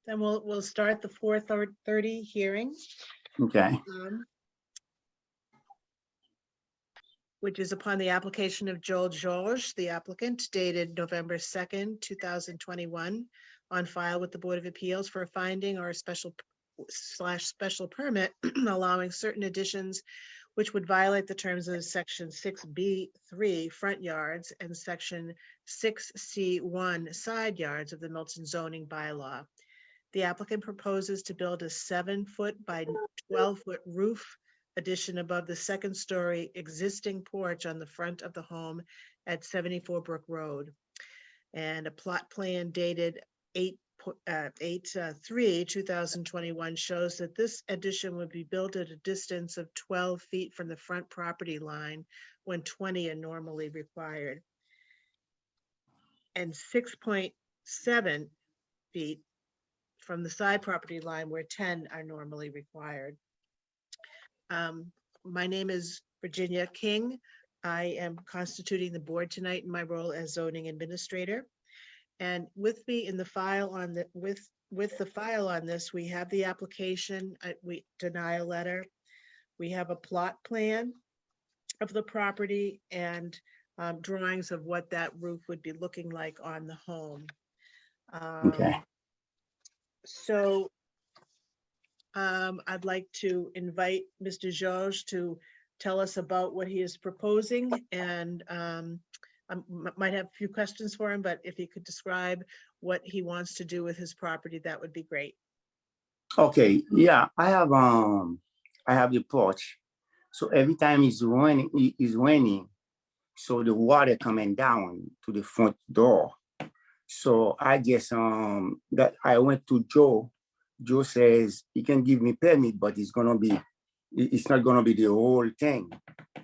Then we'll start the 4:30 hearing, Okay. which is upon the application of Joel George, the applicant, dated November 2nd, 2021, on file with the Board of Appeals for a finding or a special permit allowing certain additions which would violate the terms of section 6B3 front yards and section 6C1 side yards of the Milton zoning bylaw. The applicant proposes to build a 7-foot by 12-foot roof addition above the second story existing porch on the front of the home at 74 Brook Road. And a plot plan dated 8/3/2021 shows that this addition would be built at a distance of 12 feet from the front property line when 20 are normally required, and 6.7 feet from the side property line where 10 are normally required. My name is Virginia King. I am constituting the board tonight in my role as zoning administrator. And with me in the file on the, with the file on this, we have the application, denial letter. We have a plot plan of the property and drawings of what that roof would be looking like on the home. Okay. So I'd like to invite Mr. George to tell us about what he is proposing, and I might have a few questions for him, but if he could describe what he wants to do with his property, that would be great. Okay. Yeah, I have the porch. So every time it's raining, so the water coming down to the front door. So I guess that I went to Joe. Joe says he can give me permit, but it's not gonna be the whole thing.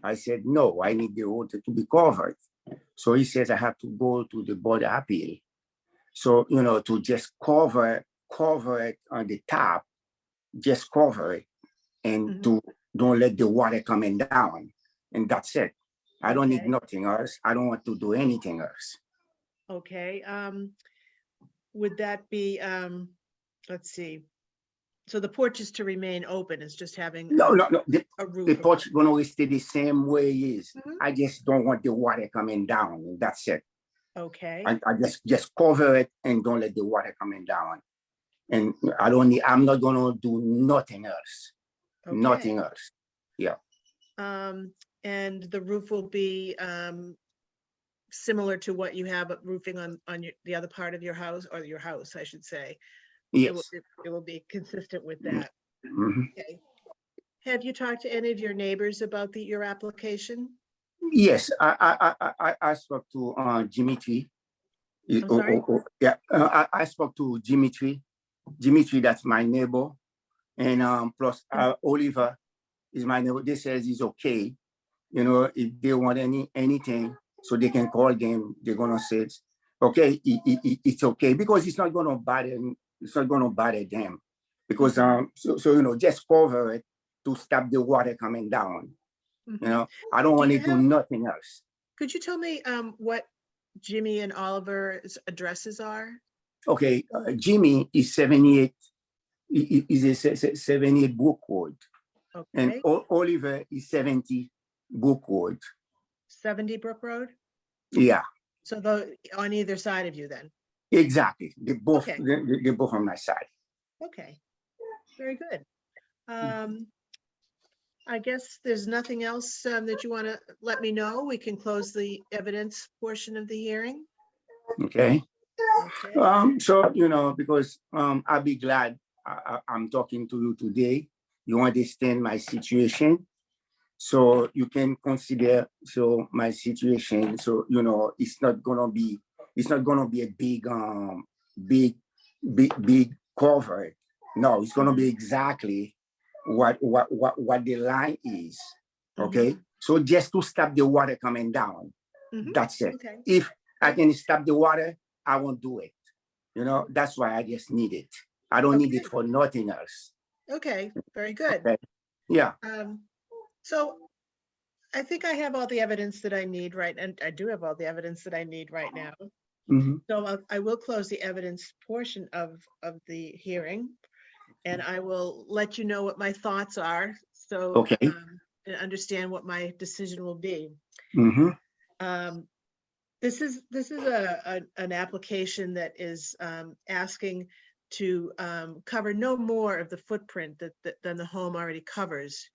I said no, I need the whole thing to be covered. So he says I have to go to the Board of Appeal. So to just cover it on the top, just cover it, and to don't let the water coming down, and that's it. I don't need nothing else. I don't want to do anything else. Okay. Would that be, let's see. So the porch is to remain open. It's just having No. a roof. The porch is gonna stay the same way it is. I just don't want the water coming down, and that's it. Okay. I just cover it and don't let the water coming down. And I'm not gonna do nothing else. Okay. Nothing else. Yeah. And the roof will be similar to what you have roofing on the other part of your house, or your house, I should say. Yes. It will be consistent with that. Mm-hmm. Okay. Have you talked to any of your neighbors about your application? Yes, I spoke to Dimitri. I'm sorry? Yeah, I spoke to Dimitri. Dimitri, that's my neighbor, and plus Oliver is my neighbor. They says he's okay. If they want anything, so they can call them. They're gonna say, okay, it's okay, because it's not gonna bother. It's not gonna bother them, because so just cover it to stop the water coming down. I don't want to do nothing else. Could you tell me what Jimmy and Oliver's addresses are? Okay, Jimmy is 78. Is a 78 Brook Road, and Oliver is 70 Brook Road. 70 Brook Road. Yeah. So on either side of you, then. Exactly. They both they're both on my side. Okay. Very good. I guess there's nothing else that you want to let me know. We can close the evidence portion of the hearing. Okay. So because I'll be glad I'm talking to you today. You understand my situation, so you can consider my situation. So it's not gonna be a big cover. No, it's gonna be exactly what the line is. Okay. So just to stop the water coming down. That's it. Okay. If I can stop the water, I won't do it. That's why I just need it. I don't need it for nothing else. Okay, very good. Okay. Yeah. So I think I have all the evidence that I need, right? And I do have all the evidence that I need right now. Mhm. So I will close the evidence portion of the hearing, and I will let you know what my thoughts are, so Okay. and understand what my decision will be. Mhm. Um, This is an application that is asking to cover no more of the footprint than the home already covers.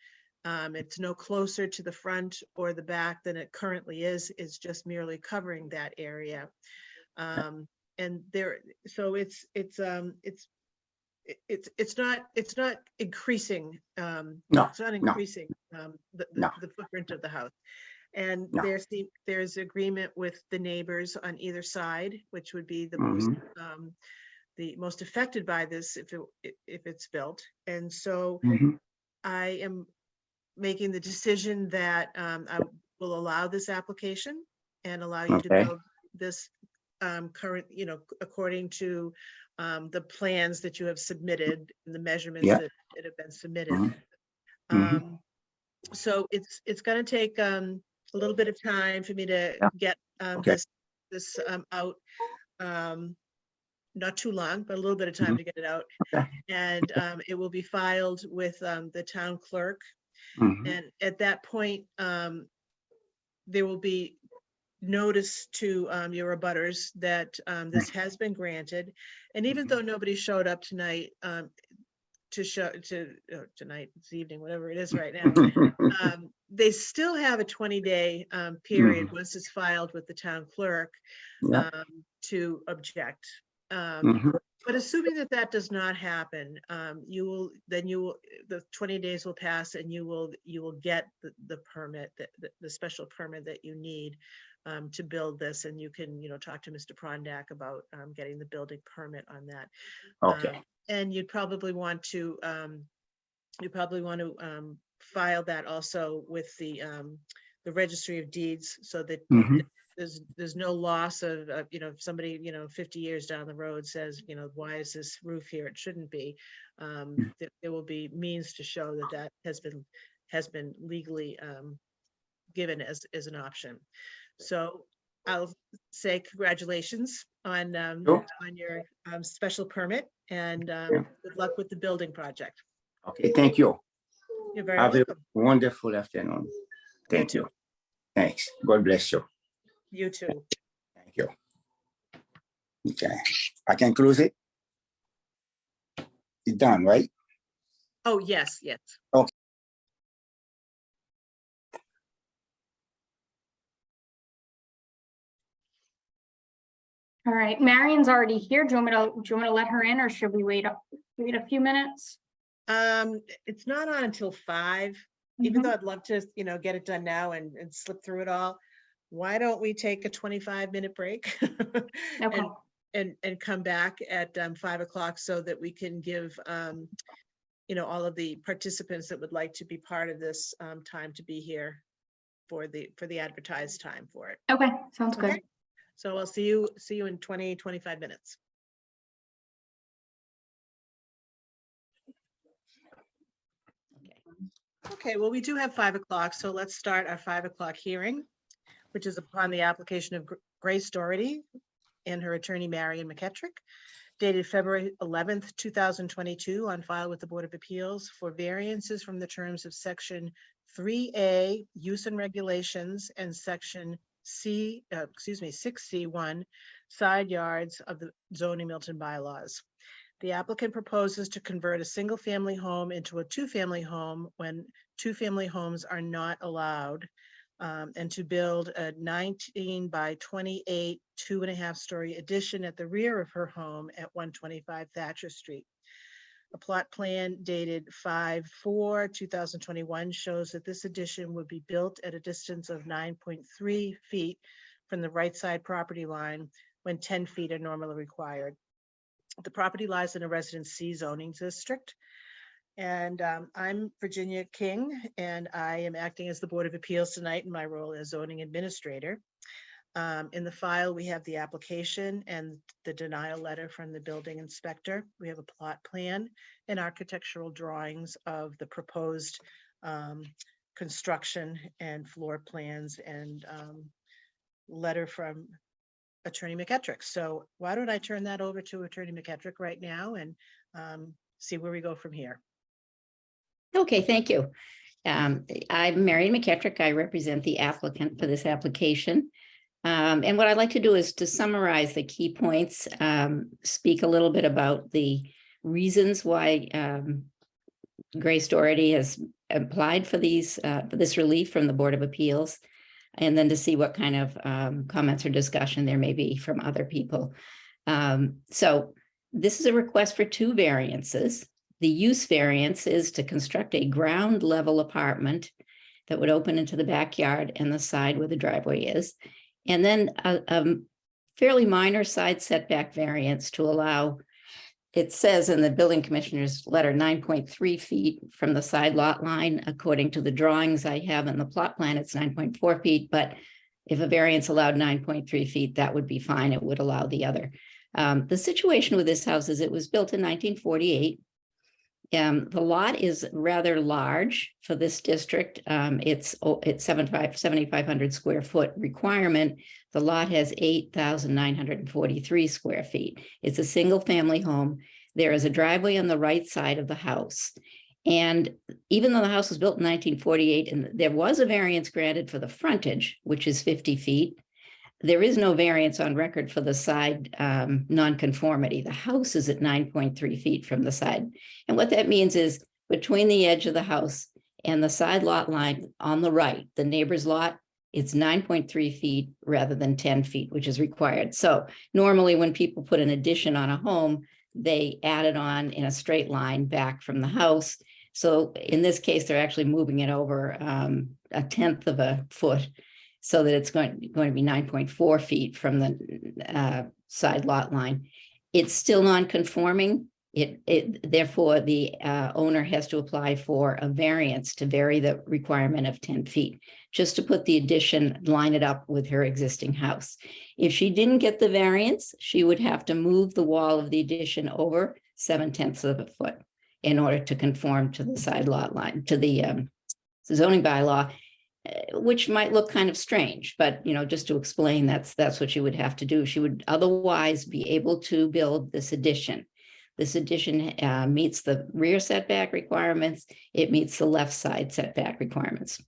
It's no closer to the front or the back than it currently is. It's just merely covering that area. And there, so it's not increasing. No, It's not no, increasing no, the footprint of the house. And no. there's agreement with the neighbors on either side, which would be Mhm. the most affected by this if it's built. And so Mhm. I am making the decision that I will allow this application and allow you to Okay. build this current, according to the plans that you have submitted and the measurements Yeah. that have been submitted. Mhm. Mhm. Um, so it's going to take a little bit of time for me to Yeah. get Okay. this out. Um, Not too long, but a little bit of time Mhm. to get it out. Okay. And it will be filed with the town clerk. Mhm. And at that point, there will be notice to your abutters that this has been granted. And even though nobody showed up tonight tonight, this evening, whatever it is right now, they still have a 20-day period Mhm. once it's filed with the town clerk Yeah. to object. Mhm. But assuming that that does not happen, the 20 days will pass and you will get the permit, the special permit that you need to build this, and you can, talk to Mr. Prondak about getting the building permit on that. Okay. And you'd probably want to file that also with the Registry of Deeds, so that Mhm. there's no loss of, if somebody, 50 years down the road says, why is this roof here? It shouldn't be. There will be means to show that that has been legally given as an option. So I'll say congratulations Sure. on your special permit, and Yeah. good luck with the building project. Okay. Thank you. You're very Have a welcome. wonderful afternoon. You Thank too. you. Thanks. God bless you. You too. Thank you. Okay. I can close it. It's done, right? Oh, yes, yes. Okay. All right, Marion's already here. Do you want me to let her in, or should we wait a few minutes? It's not on until 5, even though I'd love to, get it done now and slip through it all. Why don't we take a 25-minute break Okay. and come back at 5 o'clock, so that we can give all of the participants that would like to be part of this time to be here for the advertised time for it. Okay, sounds good. Okay. So I'll see you in 25 minutes. Okay, well, we do have 5 o'clock, so let's start our 5 o'clock hearing, which is upon the application of Grace Doherty and her attorney Marion McKettrick, dated February 11th, 2022, on file with the Board of Appeals for variances from the terms of Section 3A, Use and Regulations, and Section 6C1, Side Yards of the zoning Milton bylaws. The applicant proposes to convert a single-family home into a two-family home when two-family homes are not allowed, and to build a 19 by 28, 2.5-story addition at the rear of her home at 125 Thatcher Street. A plot plan dated 5/4/2021 shows that this addition would be built at a distance of 9.3 feet from the right side property line, when 10 feet are normally required. The property lies in a Residence C zoning district. And I'm Virginia King, and I am acting as the Board of Appeals tonight in my role as zoning administrator. In the file, we have the application and the denial letter from the building inspector. We have a plot plan and architectural drawings of the proposed construction and floor plans, and letter from Attorney McKettrick. So why don't I turn that over to Attorney McKettrick right now and see where we go from here. Okay, thank you. I'm Marion McKettrick. I represent the applicant for this application. And what I'd like to do is to summarize the key points, speak a little bit about the reasons why Grace Doherty has applied for this relief from the Board of Appeals, and then to see what kind of comments or discussion there may be from other people. So this is a request for 2 variances. The use variance is to construct a ground level apartment that would open into the backyard and the side where the driveway is. And then a fairly minor side setback variance to allow, it says in the building commissioner's letter, 9.3 feet from the side lot line. According to the drawings I have in the plot plan, it's 9.4 feet, but if a variance allowed 9.3 feet, that would be fine. It would allow the other. The situation with this house is it was built in 1948. The lot is rather large for this district. It's 7,500 square foot requirement. The lot has 8,943 square feet. It's a single family home. There is a driveway on the right side of the house. And even though the house was built in 1948, and there was a variance granted for the frontage, which is 50 feet, there is no variance on record for the side nonconformity. The house is at 9.3 feet from the side. And what that means is between the edge of the house and the side lot line on the right, the neighbor's lot, it's 9.3 feet rather than 10 feet, which is required. So normally when people put an addition on a home, they add it on in a straight line back from the house. So in this case, they're actually moving it over 1/10 of a foot, so that it's going to be 9.4 feet from the side lot line. It's still non-conforming. Therefore, the owner has to apply for a variance to vary the requirement of 10 feet, just to put the addition, line it up with her existing house. If she didn't get the variance, she would have to move the wall of the addition over 7/10 of a foot in order to conform to the side lot line, to the zoning bylaw, which might look kind of strange, but just to explain, that's what she would have to do. She would otherwise be able to build this addition. This addition meets the rear setback requirements. It meets the left side setback requirements.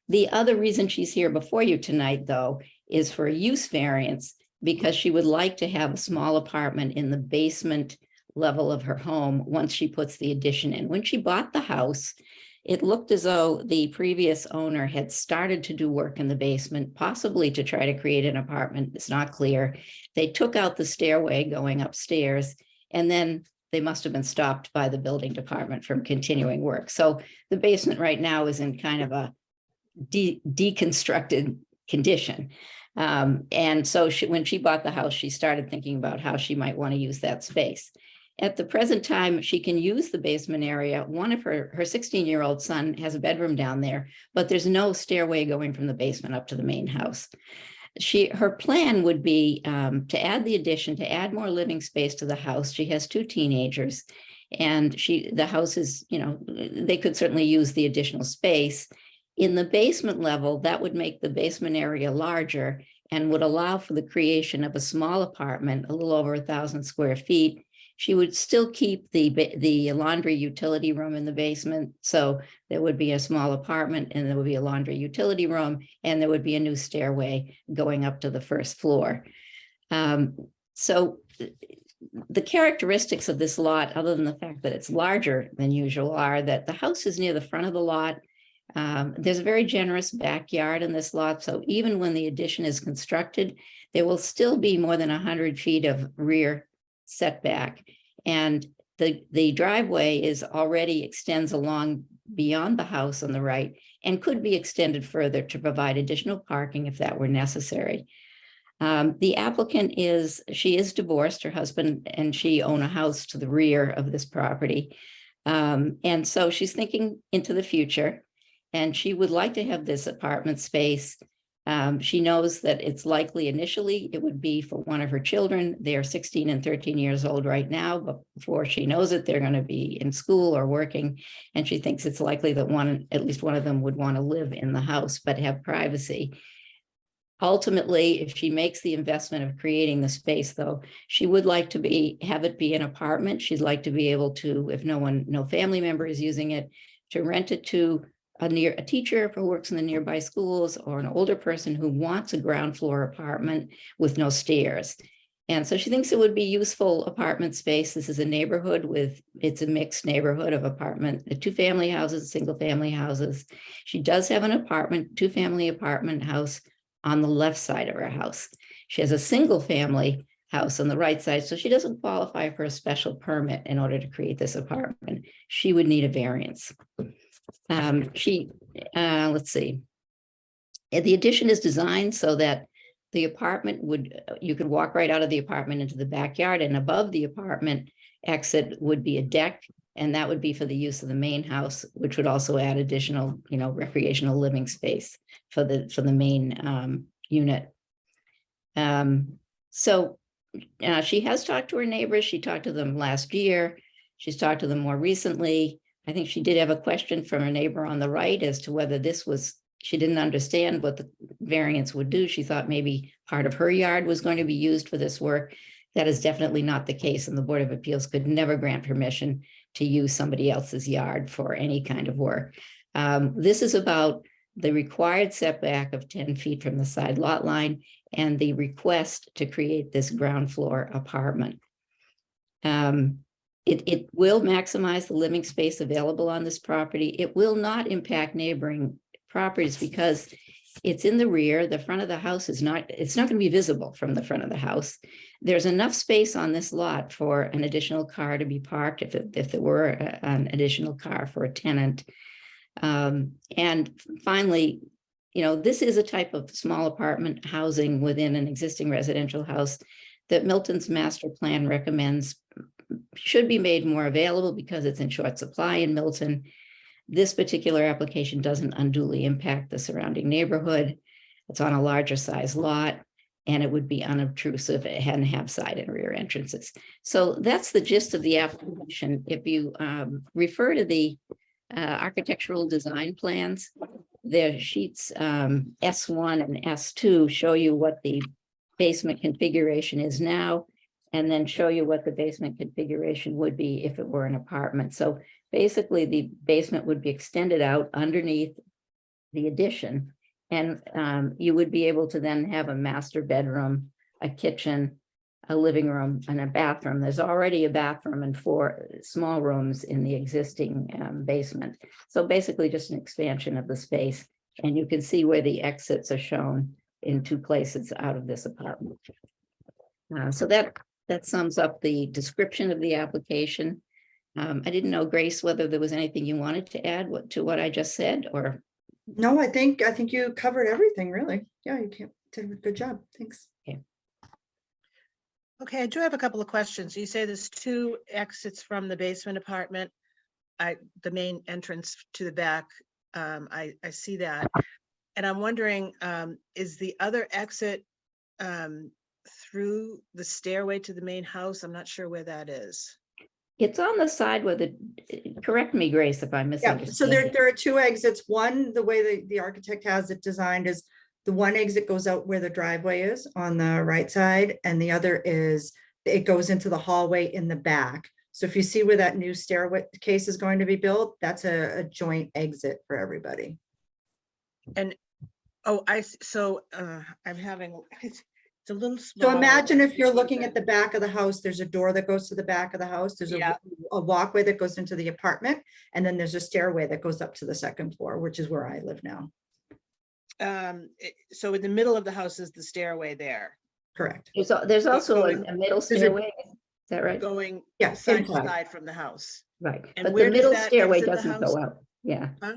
The other reason she's here before you tonight, though, is for a use variance, because she would like to have a small apartment in the basement level of her home once she puts the addition in. When she bought the house, it looked as though the previous owner had started to do work in the basement, possibly to try to create an apartment. It's not clear. They took out the stairway going upstairs, and then they must have been stopped by the building department from continuing work. So the basement right now is in kind of a deconstructed condition. And so when she bought the house, she started thinking about how she might want to use that space. At the present time, she can use the basement area. One of her 16-year-old son has a bedroom down there, but there's no stairway going from the basement up to the main house. Her plan would be to add the addition, to add more living space to the house. She has 2 teenagers, and the house is, they could certainly use the additional space. In the basement level, that would make the basement area larger and would allow for the creation of a small apartment, a little over 1,000 square feet. She would still keep the laundry utility room in the basement. So there would be a small apartment, and there would be a laundry utility room, and there would be a new stairway going up to the first floor. So the characteristics of this lot, other than the fact that it's larger than usual, are that the house is near the front of the lot. There's a very generous backyard in this lot. So even when the addition is constructed, there will still be more than 100 feet of rear setback, and the driveway extends along beyond the house on the right, and could be extended further to provide additional parking if that were necessary. The applicant is divorced. Her husband and she own a house to the rear of this property, and so she's thinking into the future, and she would like to have this apartment space. She knows that it's likely initially it would be for one of her children. They're 16 and 13 years old right now, but before she knows it, they're going to be in school or working. And she thinks it's likely that at least one of them would want to live in the house, but have privacy. Ultimately, if she makes the investment of creating the space, though, she would like to have it be an apartment. She'd like to be able to, if no family member is using it, to rent it to a teacher who works in the nearby schools, or an older person who wants a ground floor apartment with no stairs. And so she thinks it would be useful apartment space. This is a neighborhood it's a mixed neighborhood of apartment, 2-family houses, single-family houses. She does have an apartment, 2-family apartment house on the left side of her house. She has a single-family house on the right side, so she doesn't qualify for a special permit in order to create this apartment. She would need a variance. Let's see. The addition is designed so that the apartment you could walk right out of the apartment into the backyard, and above the apartment exit would be a deck, and that would be for the use of the main house, which would also add additional, recreational living space for the main unit. So she has talked to her neighbors. She talked to them last year. She's talked to them more recently. I think she did have a question from her neighbor on the right as to whether she didn't understand what the variance would do. She thought maybe part of her yard was going to be used for this work. That is definitely not the case, and the Board of Appeals could never grant permission to use somebody else's yard for any kind of work. This is about the required setback of 10 feet from the side lot line and the request to create this ground floor apartment. It will maximize the living space available on this property. It will not impact neighboring properties because it's in the rear. The front of the house it's not going to be visible from the front of the house. There's enough space on this lot for an additional car to be parked if there were an additional car for a tenant. And finally, this is a type of small apartment housing within an existing residential house that Milton's master plan recommends should be made more available because it's in short supply in Milton. This particular application doesn't unduly impact the surrounding neighborhood. It's on a larger size lot, and it would be unobtrusive. It hadn't have side and rear entrances. So that's the gist of the application. If you refer to the architectural design plans, their sheets S1 and S2 show you what the basement configuration is now, and then show you what the basement configuration would be if it were an apartment. So basically, the basement would be extended out underneath the addition, and you would be able to then have a master bedroom, a kitchen, a living room, and a bathroom. There's already a bathroom and 4 small rooms in the existing basement. So basically just an expansion of the space. And you can see where the exits are shown in 2 places out of this apartment. So that sums up the description of the application. I didn't know, Grace, whether there was anything you wanted to add to what I just said, or. No, I think you covered everything, really. Yeah, you did a good job. Thanks. Okay, I do have a couple of questions. You say there's 2 exits from the basement apartment. The main entrance to the back, I see that. And I'm wondering, is the other exit through the stairway to the main house? I'm not sure where that is. It's on the side where correct me, Grace, if I'm Yeah, misunderstanding. so there are 2 exits. One, the way the architect has it designed is the one exit goes out where the driveway is on the right side, and the other is it goes into the hallway in the back. So if you see where that new staircase is going to be built, that's a joint exit for everybody. And I'm having it's a little small. So imagine if you're looking at the back of the house, there's a door that goes to the back of the house. There's a walkway that goes into the apartment, and then there's a stairway that goes up to the 2nd floor, which is where I live now. So in the middle of the house is the stairway there. Correct. There's also a middle stairway. Is that right? Going Yeah, side to inside. side from the house. Right. And But where the does middle that stairway exit the doesn't house? go out. Yeah. Huh?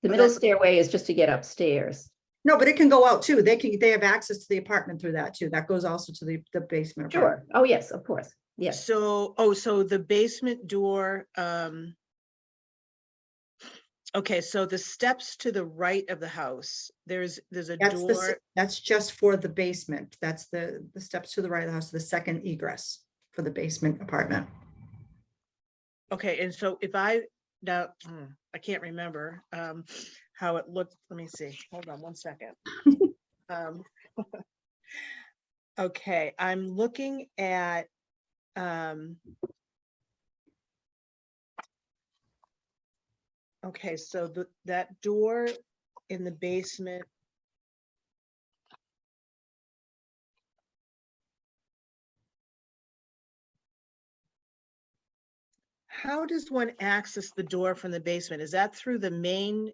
The Oh, middle that- stairway is just to get upstairs. No, but it can go out too. They have access to the apartment through that too. That goes also to the basement. apartment. Sure. Oh, yes, of course. Yes. So the basement door, okay, so the steps to the right of the house, there's a door. That's just for the basement. That's the steps to the right of the house, the 2nd egress for the basement apartment. Okay, and so if I can't remember how it looked. Let me see. Hold on one second. Okay, I'm looking at, okay, so that door in the basement. How does one access the door from the basement? Is that through the main,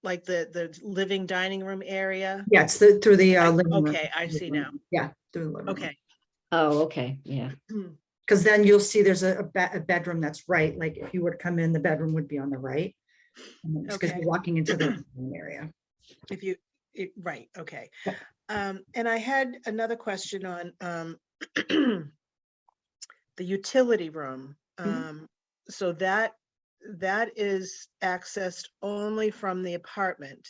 like the living dining room area? Yeah, it's through the living room. Okay, I see now. Yeah, through the living room. Okay. Oh, okay, yeah. Because then you'll see there's a bedroom that's right, like if you were to come in, the bedroom would be on the right. Because Okay. you're walking into the living area. If you, right, okay. Yeah. And I had another question on the utility room. Mhm. So that is accessed only from the apartment,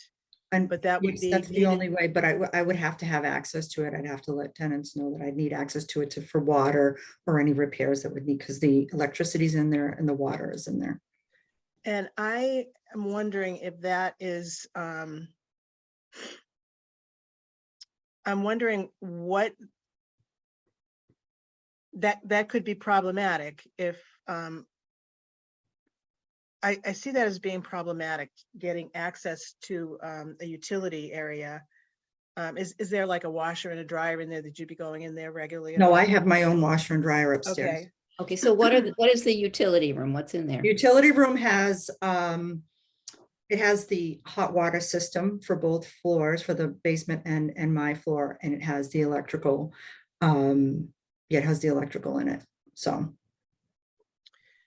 And but that would yes, be that's the needed. only way, but I would have to have access to it. I'd have to let tenants know that I'd need access to it for water or any repairs that would need, because the electricity's in there and the water is in there. And I am wondering if that is, I'm wondering what that could be problematic if, I see that as being problematic, getting access to a utility area. Is there like a washer and a dryer in there that you'd be going in there regularly? No, I have my own washer and dryer upstairs. Okay, Okay, so what is the utility room? What's in there? Utility room has, it has the hot water system for both floors, for the basement and my floor, and it has the electrical. Yeah, it has the electrical in it. So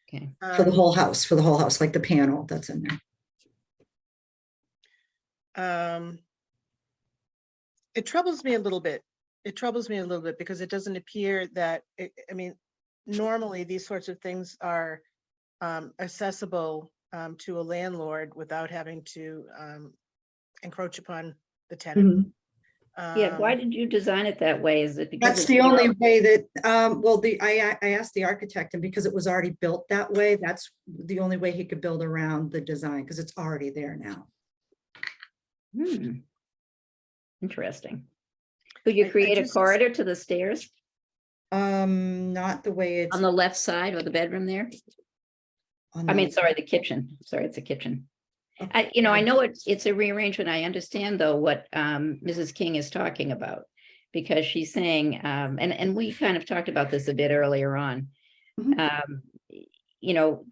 Okay, for the whole house, like the panel that's in there. It troubles me a little bit. It troubles me a little bit because it doesn't appear that, I mean, normally these sorts of things are accessible to a landlord without having to encroach upon the tenant. Mhm. yeah, why did you design it that way? Is it because That's it's the more only of- way that, well, I asked the architect, and because it was already built that way, that's the only way he could build around the design, because it's already there now. Hmm. Interesting. Could you I create a just- corridor to the stairs Not the way it's. on the left side of the bedroom there? on I mean, the- sorry, the kitchen. Sorry, it's a kitchen. Okay. I know it's a rearrangement. I understand though what Mrs. King is talking about. Because she's saying, and we kind of talked about this a bit earlier on. Mhm. You know,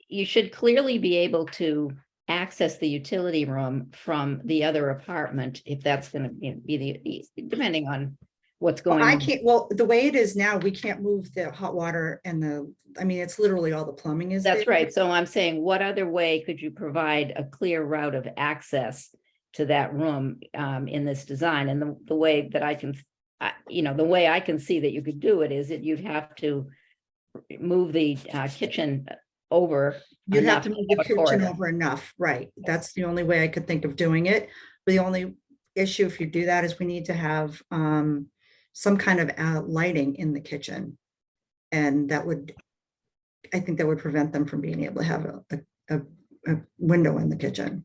you should clearly be able to access the utility room from the other apartment if that's gonna be depending on what's Well, going I on. can't, well, the way it is now, we can't move the hot water and I mean, it's literally all the plumbing is That's there. right. So I'm saying, what other way could you provide a clear route of access to that room in this design? And the way that I can, the way I can see that you could do it is that you'd have to move the kitchen over. You'd have enough to move have the a kitchen corridor. over enough, right? That's the only way I could think of doing it. But the only issue if you do that is we need to have some kind of lighting in the kitchen. And that would, I think that would prevent them from being able to have a window in the kitchen.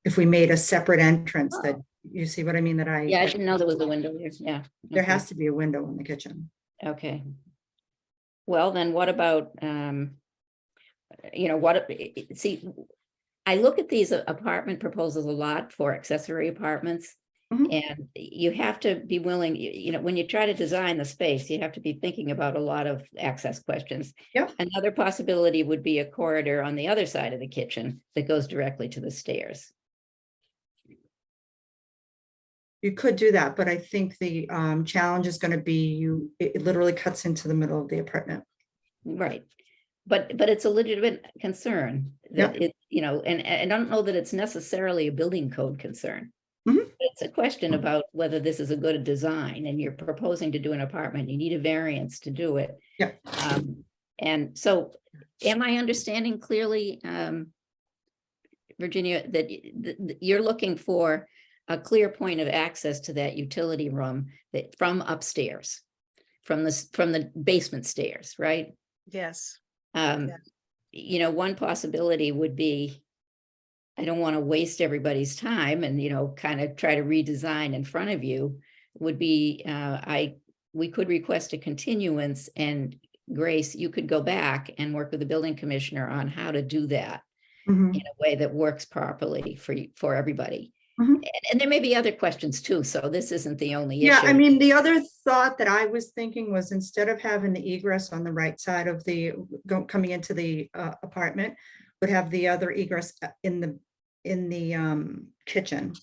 If we made a separate entrance that, you see what I mean, that Yeah, I didn't know there was a window here. Yeah. there okay. has to be a window in the kitchen. Okay. Well, then what about, see, I look at these apartment proposals a lot for accessory apartments. Mhm. And you have to be willing, when you try to design the space, you have to be thinking about a lot of access questions. Yep. Another possibility would be a corridor on the other side of the kitchen that goes directly to the stairs. You could do that, but I think the challenge is going to be it literally cuts into the middle of the apartment. Right. But it's a legitimate concern that and I don't know that it's necessarily a building code concern. Mhm. It's a question about whether this is a good design and you're proposing to do an apartment, you need a variance to do it. Yeah. And so am I understanding clearly, Virginia, that you're looking for a clear point of access to that utility room that from upstairs, from the basement stairs, right? Yes. One possibility would be I don't want to waste everybody's time and, kind of try to redesign in front of you, would be, we could request a continuance, and Grace, you could go back and work with the building commissioner on how to do that Mhm. in a way that works properly for everybody. Mhm. And there may be other questions too, so this isn't the only Yeah, issue. I mean, the other thought that I was thinking was, instead of having the egress on the right side of the, coming into the apartment, would have the other egress in the kitchen.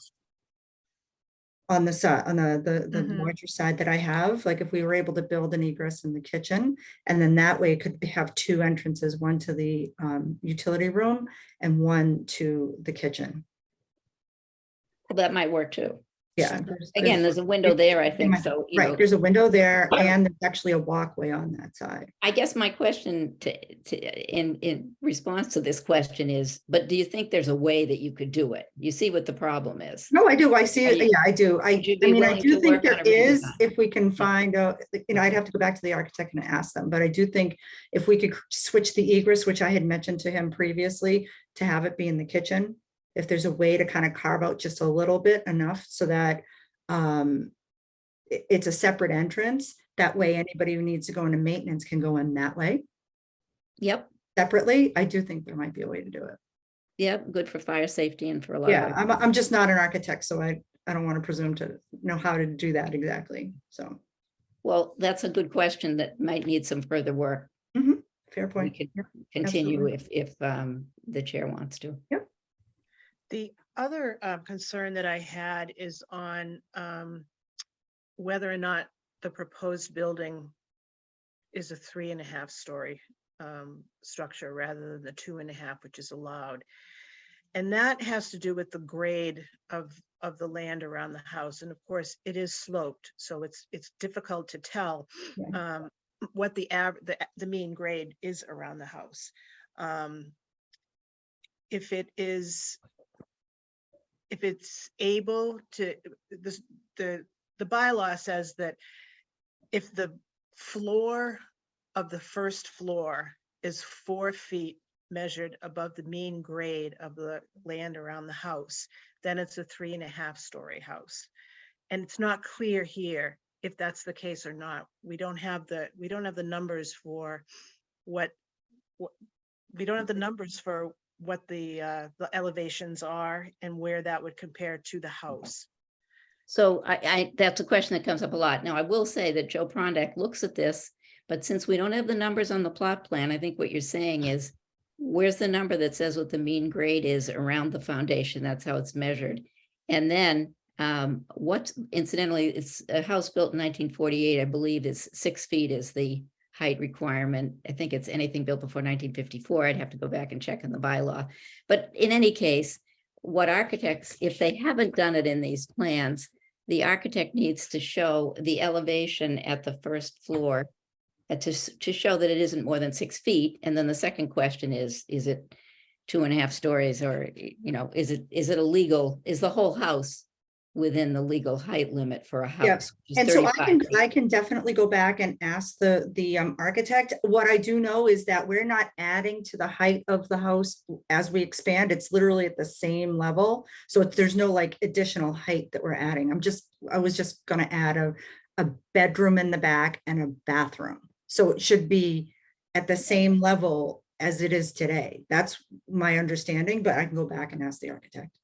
On the side, on the Mhm. larger side that I have, like if we were able to build an egress in the kitchen, and then that way it could have two entrances, one to the utility room and one to the kitchen. That might work too. Yeah. Again, there's a window there, I think, so, Right, there's a window there, and there's actually a walkway on that side. I guess my question in response to this question is, but do you think there's a way that you could do it? You see what the problem is? No, I do, I see it, Are you- yeah, I do. would you I be mean, I willing do to think work on there a is, redesign? if we can find out, I'd have to go back to the architect and ask them, but I do think if we could switch the egress, which I had mentioned to him previously, to have it be in the kitchen, if there's a way to kind of carve out just a little bit enough so that it's a separate entrance. That way, anybody who needs to go into maintenance can go in that way Yep, separately. I do think there might be a way to do it. yep, good for fire safety and for a lot of. Yeah, other- I'm just not an architect, so I don't want to presume to know how to do that exactly. So, Well, that's a good question that might need some further work. fair We point. could Yep, continue absolutely. if the chair wants to. The other concern that I had is on whether or not the proposed building is a 3.5 story structure rather than the 2.5, which is allowed. And that has to do with the grade of the land around the house. And of course, it is sloped, so it's difficult to tell what the mean grade is around the house. If it's able to, the bylaw says that if the floor of the first floor is 4 feet measured above the mean grade of the land around the house, then it's a 3.5 story house. And it's not clear here if that's the case or not. We don't have the numbers for what the elevations are and where that would compare to the house. So that's a question that comes up a lot. Now, I will say that Joe Prondak looks at this, but since we don't have the numbers on the plot plan, I think what you're saying is, where's the number that says what the mean grade is around the foundation? That's how it's measured. And then what, incidentally, it's a house built in 1948, I believe is 6 feet is the height requirement. I think it's anything built before 1954. I'd have to go back and check in the bylaw. But in any case, what architects, if they haven't done it in these plans, the architect needs to show the elevation at the first floor to show that it isn't more than 6 feet. And then the second question is it 2.5 stories, or, is it a legal, is the whole house within the legal height limit for a house? which is And so 35 feet? I can definitely go back and ask the architect. What I do know is that we're not adding to the height of the house as we expand. It's literally at the same level. So there's no like additional height that we're adding. I was just gonna add a bedroom in the back and a bathroom. So it should be at the same level as it is today. That's my understanding, but I can go back and ask the architect.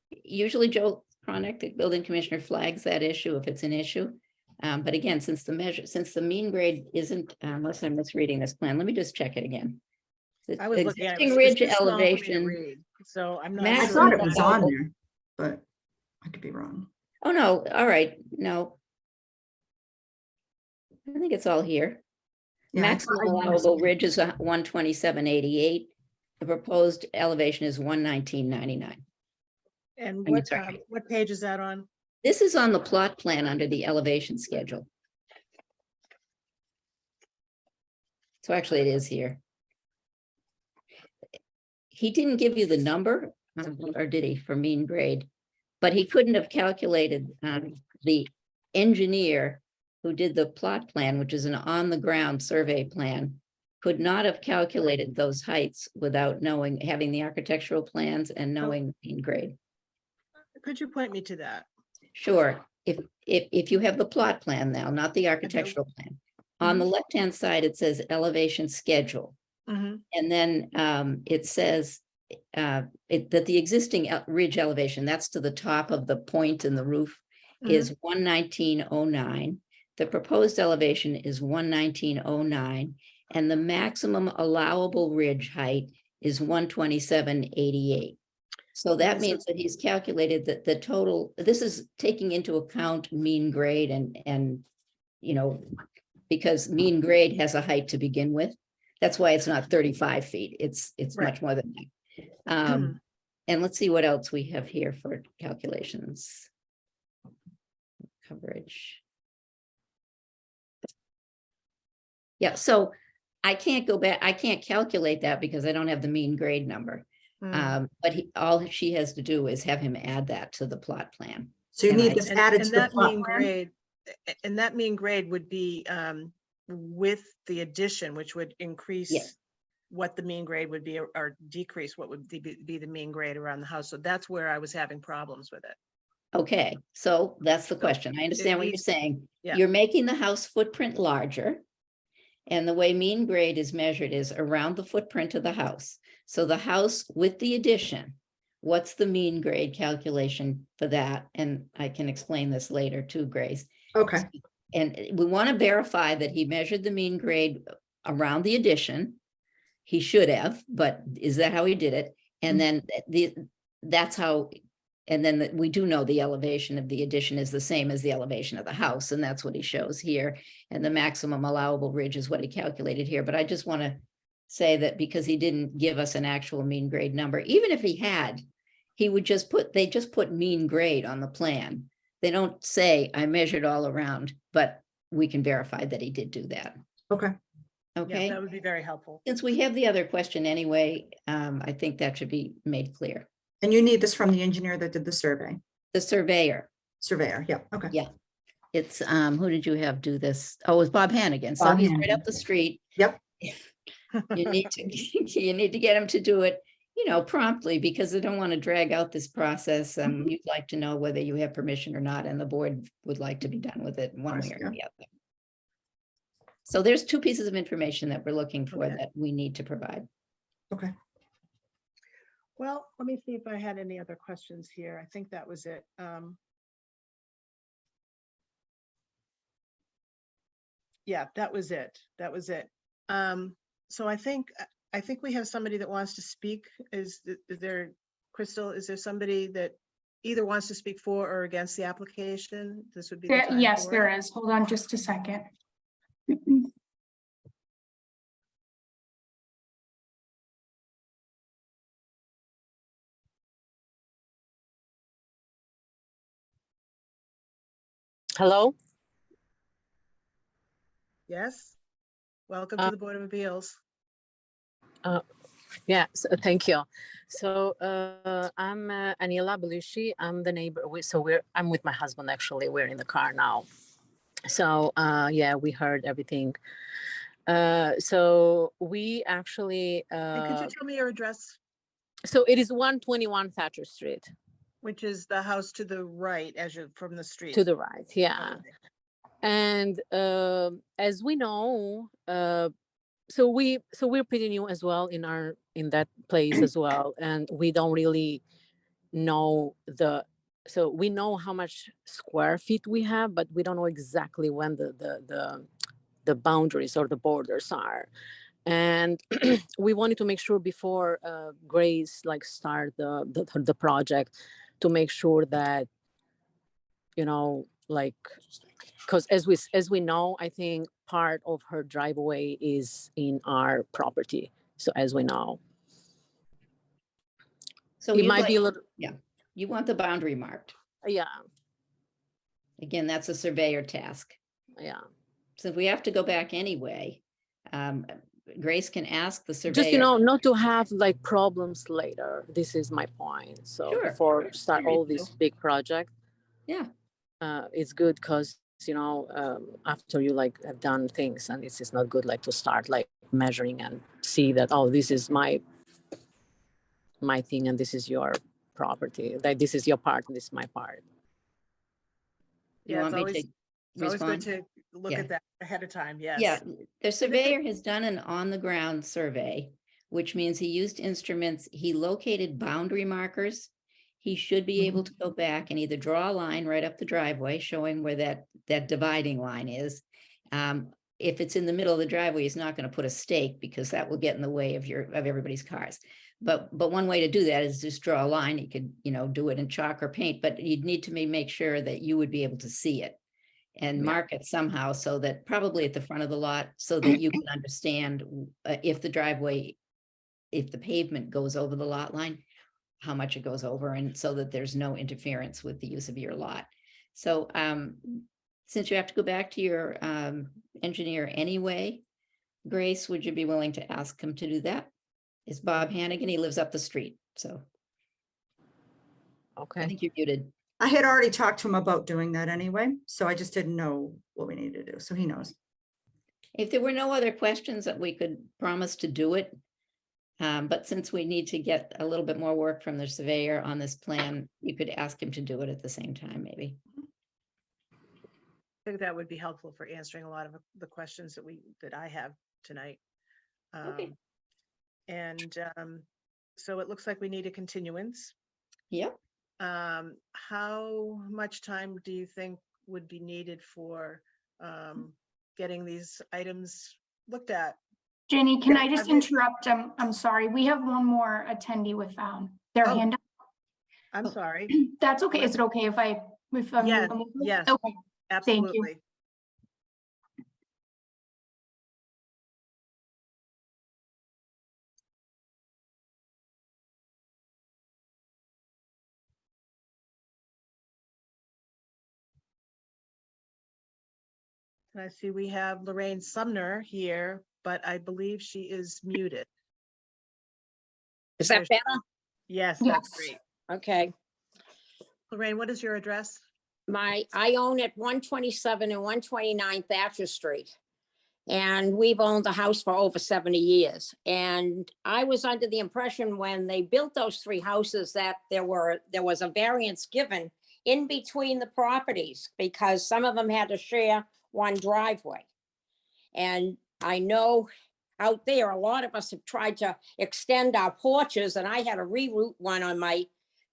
Usually Joe Chronic, the building commissioner, flags that issue if it's an issue. But again, since the mean grade isn't, unless I'm misreading this plan, let me just check it again. The I was looking at it. existing It's ridge too small for me to elevation. read, so I'm not I Maximum sure. thought it was on allowable- there, but I could be wrong. Oh, no, all right, no. I think it's all here. Yeah, I Maximum thought I remember allowable seeing- ridge is 127.88. The proposed elevation is 119.99. And I'm sorry. what page is that on? This is on the plot plan under the elevation schedule. So actually it is here. He didn't give you the number, or did he, for mean grade? But he couldn't have calculated, the engineer who did the plot plan, which is an on-the-ground survey plan, could not have calculated those heights without knowing, having the architectural plans and knowing mean grade. Could you point me to that? Sure, if you have the plot plan now, not the architectural plan. On the left-hand side, it says elevation schedule. Mhm. And then it says that the existing ridge elevation, that's to the top of the point in the roof, is 119.09. The proposed elevation is 119.09, and the maximum allowable ridge height is 127.88. So that means that he's calculated that the total, this is taking into account mean grade and you know, because mean grade has a height to begin with. That's why it's not 35 feet. It's Right. much more than that. And let's see what else we have here for calculations. Coverage. Yeah, so I can't go back, I can't calculate that because I don't have the mean grade number. But all she has to do is have him add that to the plot plan. So you And need I- this And added to and the that plot mean plan. grade, and that mean grade would be with the addition, which would increase what the mean grade would be or decrease what would be the mean grade around the house. So that's where I was having problems with it. Okay, so that's the So question. I understand what you're needs- saying. yeah. You're making the house footprint larger. And the way mean grade is measured is around the footprint of the house. So the house with the addition, what's the mean grade calculation for that? And I can explain this later too, Grace. Okay, And we want to verify that he measured the mean grade around the addition. He should have, but is that how he did it? And then that's how, and then we do know the elevation of the addition is the same as the elevation of the house, and that's what he shows here. And the maximum allowable ridge is what he calculated here. But I just want to say that because he didn't give us an actual mean grade number, even if he had, he would just put, they just put mean grade on the plan. They don't say I measured all around, but we can verify that he did do that. okay. Yeah, Okay, that would be very helpful. since we have the other question anyway, I think that should be made clear. And you need this from the engineer that did the survey, The surveyor, surveyor, yeah, okay. Yeah. it's, who did you have do this? Oh, it was Bob Hannigan. So Bob he's right Hannigan. up the street. Yep. You need to, you need to get him to do it, you know, promptly, because they don't want to drag out this process. You'd like to know whether you have permission or not, and the board would like to be done with it one course, way or yeah. the other. So there's two pieces of information that we're looking for Okay. that we need to provide. Okay, Well, let me see if I had any other questions here. I think that was it. Yeah, that was it. That was it. So I think we have somebody that wants to speak. Is there, Crystal, is there somebody that either wants to speak for or against the application? This would be the time Yes, for there it. is. Hold on just a second. Hello? Yes? Welcome to the Board of Appeals. Yes, thank you. So I'm Anila Belushi. I'm the neighbor. I'm with my husband, actually. We're in the car now. So yeah, we heard everything. So we actually, And could you tell me your address, so it is 121 Thatcher Street, which is the house to the right as you're from the street? to the right. Yeah. Okay. And as we know, so we're pretty new as well in that place as well, and we don't really know so we know how much square feet we have, but we don't know exactly when the boundaries or the borders are. And we wanted to make sure before Grace start the project, to make sure that, you know, because as we know, I think part of her driveway is in our property. So as we know, So it you'd might be a like- little, you want the boundary marked. yeah, Again, that's a surveyor task. yeah. So if we have to go back anyway, Grace can ask the surveyor. Just, not to have problems later. This is my point. So Sure, before sure. start all this big project, Yeah. it's good because after you like have done things, and it's not good like to start like measuring and see that, oh, this is my thing and this is your property, like this is your part and this is my part. You Yeah, want me to it's always good respond? to look Yeah. at that ahead of time, yes. Yeah, the surveyor has done an on-the-ground survey, which means he used instruments, he located boundary markers. He should be able to go back and either draw a line right up the driveway showing where that dividing line is. If it's in the middle of the driveway, he's not going to put a stake because that will get in the way of everybody's cars. But one way to do that is just draw a line. You could, do it in chalk or paint, but you'd need to make sure that you would be able to see it and mark it somehow, so that probably at the front of the lot, so that you can understand if the pavement goes over the lot line, how much it goes over, and so that there's no interference with the use of your lot. So since you have to go back to your engineer anyway, Grace, would you be willing to ask him to do that? It's Bob Hannigan. He lives up the street. So I Okay. think you're muted. I had already talked to him about doing that anyway, so I just didn't know what we needed to do, so he knows. If there were no other questions, that we could promise to do it. But since we need to get a little bit more work from the surveyor on this plan, you could ask him to do it at the same time, maybe. I think that would be helpful for answering a lot of the questions that I have tonight. Okay. And so it looks like we need a continuance. Yep. How much time do you think would be needed for getting these items looked at? Jenny, can I just I've been- interrupt? I'm sorry. We have one more attendee with their Oh. hand up. I'm sorry. That's okay. Is it okay if I? Yes, yes. Okay. Absolutely. And I see we have Lorraine Sumner here, but I believe she is muted. Is that better? Yes, Yes. that's great. Okay. Lorraine, what is your address? I own at 127 and 129 Thatcher Street. And we've owned the house for over 70 years. And I was under the impression when they built those three houses that there was a variance given in between the properties because some of them had to share one driveway. And I know out there, a lot of us have tried to extend our porches, and I had to reroute one on my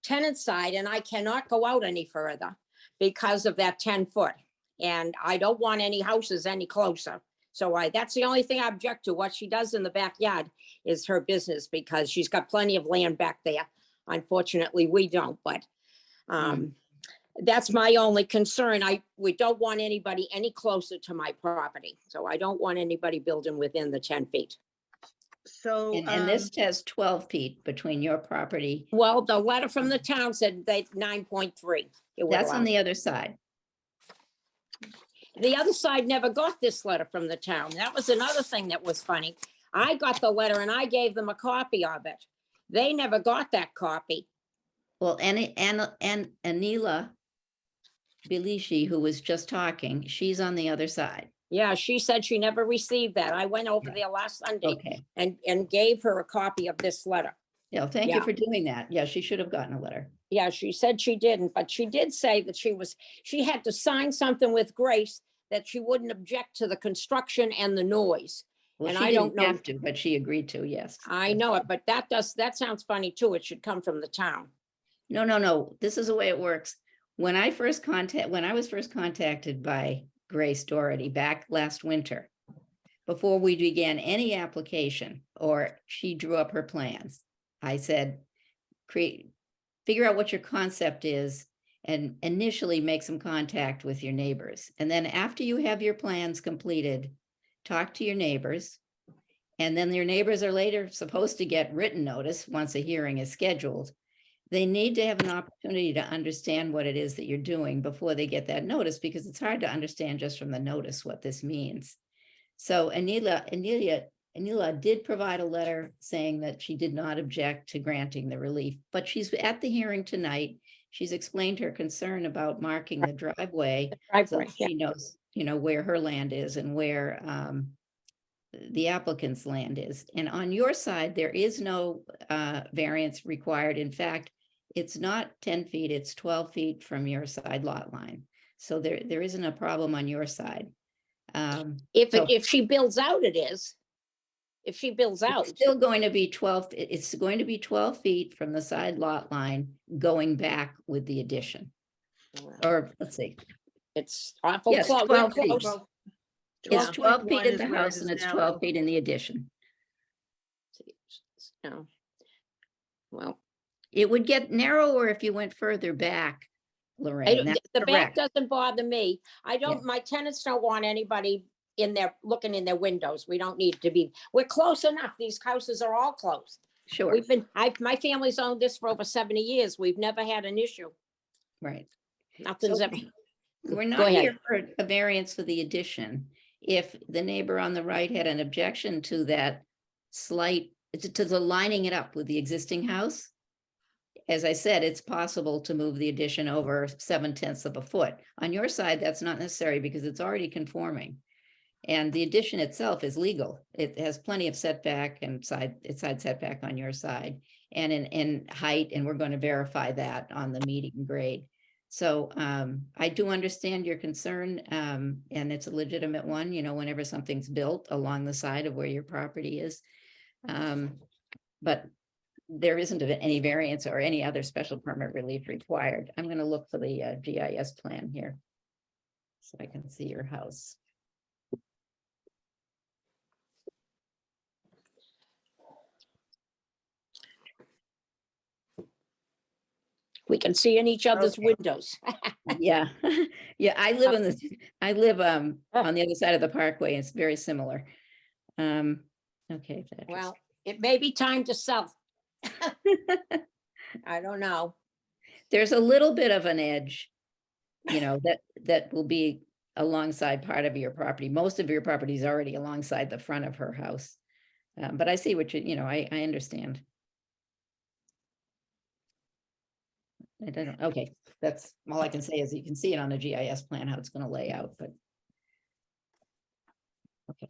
tenant side, and I cannot go out any further because of that 10-foot. And I don't want any houses any closer. So that's the only thing I object to. What she does in the backyard is her business because she's got plenty of land back there. Unfortunately, we don't, but that's my only concern. We don't want anybody any closer to my property. So I don't want anybody building within the 10 feet. So, And this has 12 feet between your property. Well, the letter from the town said that 9.3. That's on the other side. The other side never got this letter from the town. That was another thing that was funny. I got the letter and I gave them a copy of it. They never got that copy. Well, and Anila Bilishi, who was just talking, she's on the other side. Yeah, she said she never received that. I went over there last Sunday Okay. and gave her a copy of this letter. Yeah, thank Yeah. you for doing that. Yeah, she should have gotten a letter. Yeah, she said she didn't, but she did say that she had to sign something with Grace that she wouldn't object to the construction and the noise. Well, And she I don't didn't know. have to, but she agreed to, yes. I know it, but that sounds funny too. It should come from the town. No. This is the way it works. When I was first contacted by Grace Doherty back last winter, before we began any application or she drew up her plans, I said, figure out what your concept is and initially make some contact with your neighbors. And then after you have your plans completed, talk to your neighbors. And then your neighbors are later supposed to get written notice once a hearing is scheduled. They need to have an opportunity to understand what it is that you're doing before they get that notice, because it's hard to understand just from the notice what this means. So Anila Anila did provide a letter saying that she did not object to granting the relief, but she's at the hearing tonight. She's explained her concern about marking the driveway. So Driveway, yeah. she knows, where her land is and where the applicant's land is. And on your side, there is no variance required. In fact, it's not 10 feet, it's 12 feet from your side lot line. So there isn't a problem on your side. So- If she builds out, it is. If she builds out, It's still going to be 12, it's going to be 12 feet from the side lot line going back with the addition. Or let's see, it's awful Yes, close. 12 feet. Close. Well, it's 12 feet 12.1 in is the where it house is and it's now. 12 feet in the addition. No. Well, It would get narrower if you went further back, I Lorraine. don't- That's the back correct. doesn't bother me. I don't, my tenants don't want anybody in there looking in their windows. We don't need to be, we're close enough. These houses are all closed. Sure, We've been, my family's owned this for over 70 years. We've never had an issue. right. Nothing's So ever. We're Go not ahead. here for a variance for the addition. If the neighbor on the right had an objection to that slight, to the lining it up with the existing house, as I said, it's possible to move the addition over 7/10 of a foot. On your side, that's not necessary because it's already conforming. And the addition itself is legal. It has plenty of setback and side setback on your side and in height, and we're going to verify that on the meeting grade. So I do understand your concern, and it's a legitimate one, whenever something's built along the side of where your property is. But there isn't any variance or any other special permit relief required. I'm going to look for the GIS plan here so I can see your house. We can see in each other's Okay. windows. Yeah, yeah, I live on on the other side of the parkway. It's very similar. Okay. that just- Well, it may be time to sell. I don't know. There's a little bit of an edge, that will be alongside part of your property. Most of your property is already alongside the front of her house. But I see what I understand. I don't, okay, that's all I can say is you can see it on the GIS plan, how it's going to lay out, but. Okay.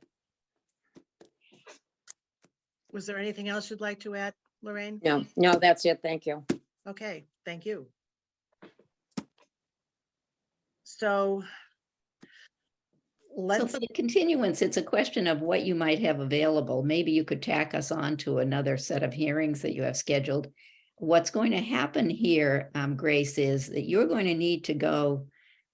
Was there anything else you'd like to add, Lorraine? No, that's it. Thank you. Okay, thank you. So So let's, for the continuance, it's a question of what you might have available. Maybe you could tack us on to another set of hearings that you have scheduled. What's going to happen here, Grace, is that you're going to need to go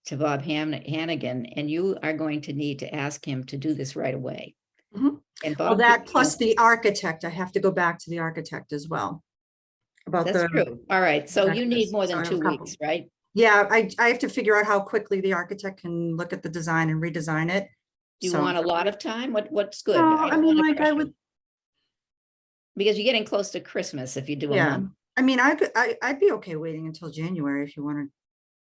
to Bob Hannigan, and you are going to need to ask him to do this right away. Mhm. And Well, Bob, that plus the architect, I have to go back to the architect as well. About that's the, true. All right, so you need more So I than have a 2 couple. weeks, right? yeah, I have to figure out how quickly the architect can look at the design and redesign it. Do you So- want a lot of time? What's good? No, don't I mean, wanna like, pressure I would, you. Because you're getting close to Christmas if you do a yeah, month. I mean, I'd be okay waiting until January if you want to.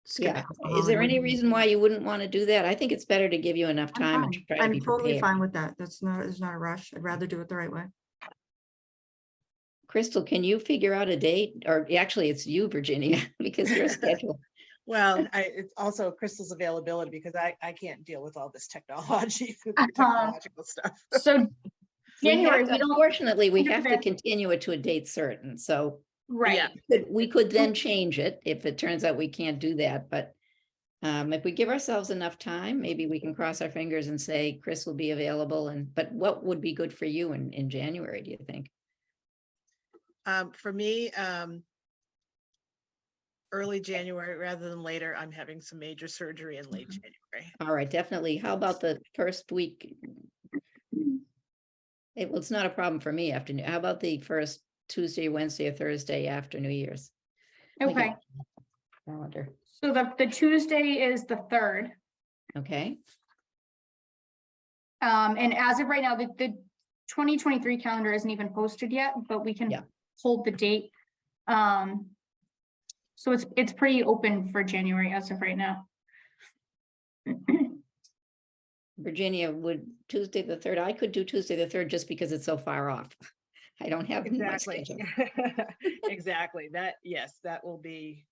skip Yeah, past the is there any holiday. reason why you wouldn't want to do that? I think it's better to give you enough I'm time and fine. try to I'm be totally prepared. fine with that. There's not a rush. I'd rather do it the right way. Crystal, can you figure out a date? Or actually, it's you, Virginia, because your schedule. well, it's also Crystal's availability because I can't deal with all this technology, Uh-huh. technological stuff. So January, we don't, Unfortunately, we we have to have- continue it to a date certain, so right, we could then change it if it turns out we can't do that, but if we give ourselves enough time, maybe we can cross our fingers and say Chris will be available but what would be good for you in January, do you think? For me, early January rather than later. I'm having some major surgery in late January. All right, definitely. How about the first week? It's not a problem for me after, how about the first Tuesday, Wednesday, or Thursday after New Year's? Let me get okay. my calendar. So the Tuesday is the 3rd. Okay, And as of right now, the 2023 calendar isn't even posted yet, but we can Yeah. hold the date. So it's pretty open for January as of right now. Virginia, would Tuesday the 3rd, I could do Tuesday the 3rd just because it's so far off. I don't have my Exactly. schedule. Exactly. That, yes, that will be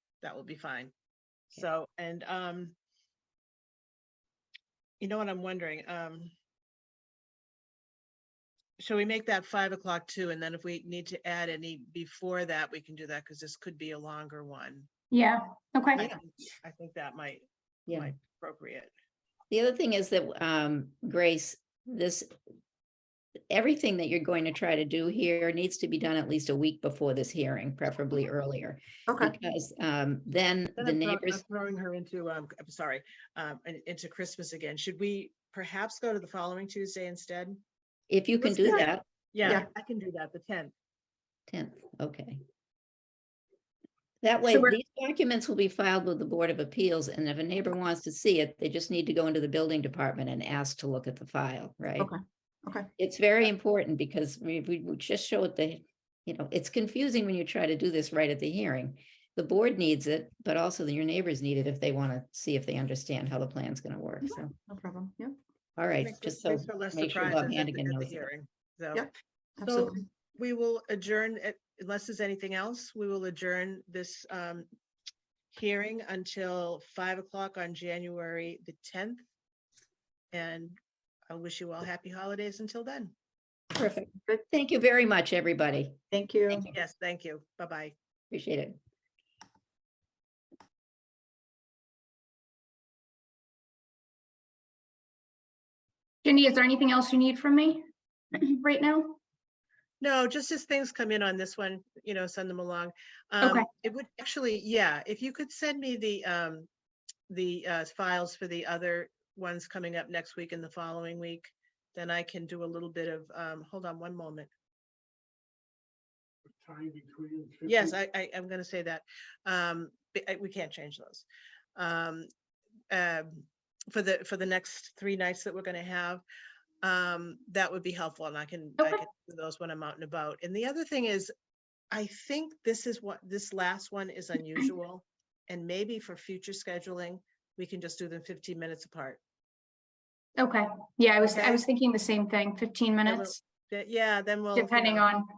fine. So, and, you know what I'm wondering, shall we make that 5 o'clock too? And then if we need to add any before that, we can do that, because this could be a longer one. Yeah, okay. I think that might Yeah. be appropriate. The other thing is that, Grace, everything that you're going to try to do here needs to be done at least a week before this hearing, preferably earlier. Okay. Because then Then the I'm neighbors, throwing her into, I'm sorry, into Christmas again. Should we perhaps go to the following Tuesday instead? if you can Let's do do that, Yeah, Yeah. I can do that, the 10th. 10th, okay. That way, So we're- these documents will be filed with the Board of Appeals, and if a neighbor wants to see it, they just need to go into the building department and ask to look at the file, right? Okay. Okay. It's very important because we just show it it's confusing when you try to do this right at the hearing. The board needs it, but also your neighbors need it if they want to see if they understand how the plan's going to work. So, No problem. Yeah, all right, Makes just so makes for less make sure surprises Bob at the Hannigan knows that. hearing. So, yeah, so absolutely. we will adjourn, unless there's anything else, we will adjourn this hearing until 5 o'clock on January the 10th. And I wish you all happy holidays until then. Perfect. Good. Thank you very much, everybody. Thank you. Yes, thank you. Bye-bye. Appreciate it. Cindy, is there anything else you need from me right now? No, just as things come in on this one, send them along. Okay. It would actually, yeah, if you could send me the files for the other ones coming up next week and the following week, then I can do a little bit of, hold on one moment. Time between. Yes, I'm gonna say that. We can't change those. For the next 3 nights that we're gonna have, that would be helpful, and I can Okay. do those when I'm out and about. And the other thing is, I think this last one is unusual, and maybe for future scheduling, we can just do them 15 minutes apart. Okay, yeah, I was Okay. thinking the same thing, 15 we'll- minutes, Yeah, then we'll. depending on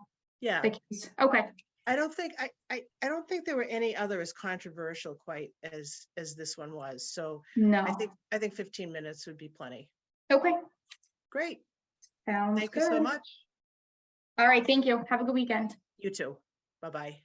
Yeah, the case. Okay, I don't think there were any other as controversial quite as this one was. So no. I think 15 minutes would be plenty. Okay, Great. sounds Thank you so good. much. All right, thank you. Have a good weekend. You too. Bye-bye.